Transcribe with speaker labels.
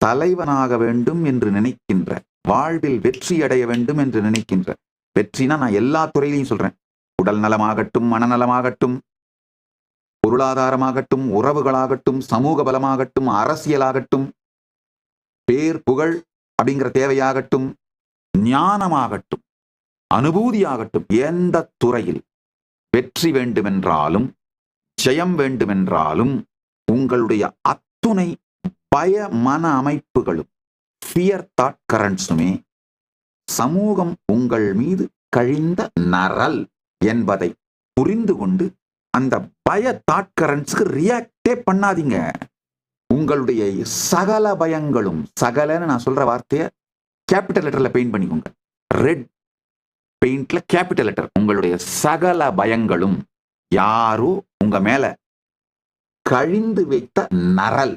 Speaker 1: தலைவனாக வேண்டும் என்று நினைக்கின்ற, வாழ்வில் வெற்றி அடைய வேண்டும் என்று நினைக்கின்ற, வெற்றினா நான் எல்லா துறையிலையும் சொல்றேன், உடல் நலமாகட்டும், மனநலமாகட்டும், பொருளாதாரமாகட்டும், உறவுகளாகட்டும், சமூக பலமாகட்டும், அரசியலாகட்டும், பேர் புகழ் அப்படிங்கிற தேவையாகட்டும், ஞானமாகட்டும், அனுபூதியாகட்டும், எந்த துறையில் வெற்றி வேண்டுமென்றாலும் ஜெயம் வேண்டுமென்றாலும் உங்களுடைய அத்துணை பய மன அமைப்புகளும் ஃபியர் தாட் கரண்ட்ஸுமே சமூகம் உங்கள் மீது கழிந்த நரல் என்பதை புரிந்து கொண்டு அந்த பய தாட் கரண்ட்ஸ்க்கு ரியாக்டே பண்ணாதீங்க. உங்களுடைய சகல பயங்களும், சகலன்னு நான் சொல்ற வார்த்தையை கேபிட்டல் லெட்டர்ல பெயிண்ட் பண்ணிக்கோங்க, ரெட் பெயிண்ட்ல கேபிட்டல் லெட்டர். உங்களுடைய சகல பயங்களும் யாரோ உங்க மேல கழிந்து வைத்த நரல்